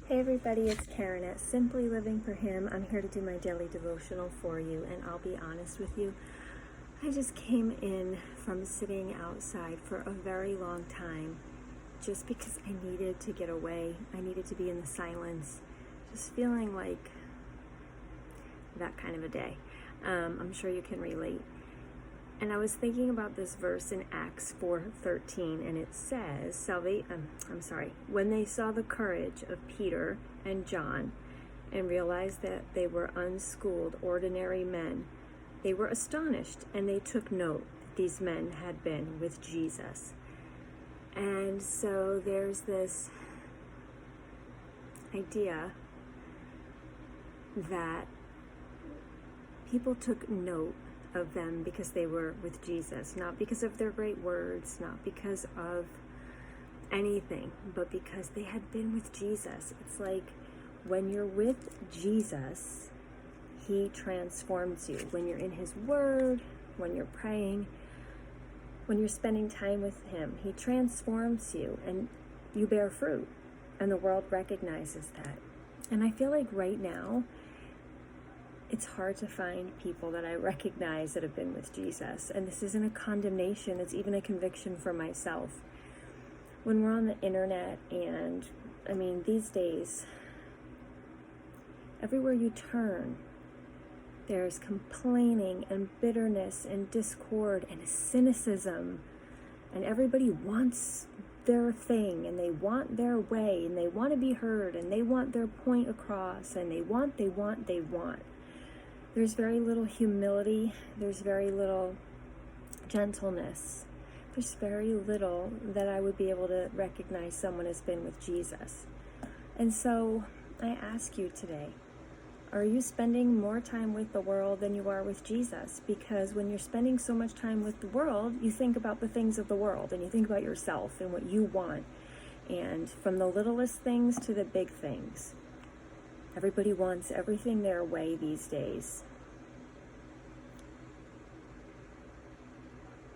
Hey everybody, it's Karen at Simply Living for Him. I'm here to do my daily devotional for you, and I'll be honest with you. I just came in from sitting outside for a very long time just because I needed to get away. I needed to be in the silence, just feeling like that kind of a day. I'm sure you can relate. And I was thinking about this verse in Acts 4:13, and it says, when they saw the courage of Peter and John and realized that they were unschooled, ordinary men, they were astonished, and they took note that these men had been with Jesus. And so there's this idea that people took note of them because they were with Jesus, not because of their great words, not because of anything, but because they had been with Jesus. It's like when you're with Jesus, He transforms you. When you're in His Word, when you're praying, when you're spending time with Him, He transforms you and you bear fruit, and the world recognizes that. And I feel like right now, it's hard to find people that I recognize that have been with Jesus. And this isn't a condemnation, it's even a conviction for myself. When we're on the internet, and these days, everywhere you turn, there's complaining and bitterness and discord and cynicism. And everybody wants their thing, and they want their way, and they want to be heard, and they want their point across, and they want. There's very little humility. There's very little gentleness. There's very little that I would be able to recognize someone has been with Jesus. And so I ask you today, are you spending more time with the world than you are with Jesus? Because when you're spending so much time with the world, you think about the things of the world, and you think about yourself and what you want. And from the littlest things to the big things. Everybody wants everything their way these days.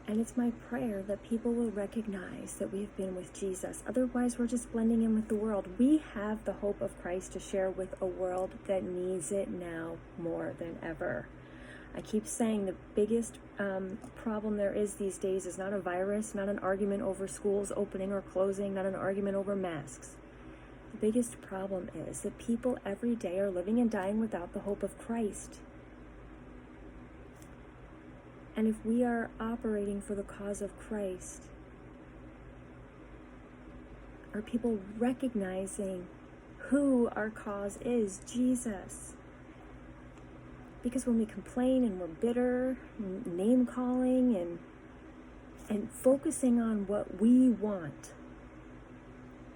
And it's my prayer that people will recognize that we've been with Jesus. Otherwise, we're just blending in with the world. We have the hope of Christ to share with a world that needs it now more than ever. I keep saying the biggest problem there is these days is not a virus, not an argument over schools opening or closing, not an argument over masks. The biggest problem is that people every day are living and dying without the hope of Christ. And if we are operating for the cause of Christ, are people recognizing who our cause is? Jesus. Because when we complain and we're bitter, name calling and focusing on what we want,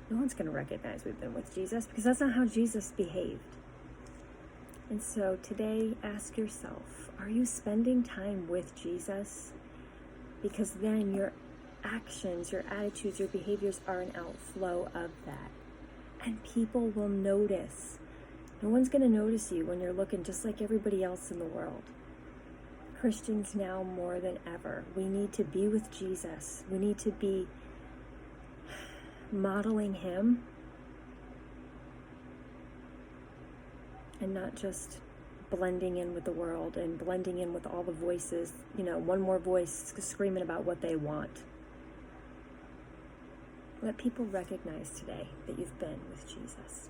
no one's going to recognize we've been with Jesus, because that's not how Jesus behaved. And so today, ask yourself, are you spending time with Jesus? Because then your actions, your attitudes, your behaviors are an outflow of that. And people will notice. No one's going to notice you when you're looking just like everybody else in the world. Christians now more than ever, we need to be with Jesus. We need to be modeling Him, and not just blending in with the world and blending in with all the voices, one more voice screaming about what they want. Let people recognize today that you've been with Jesus.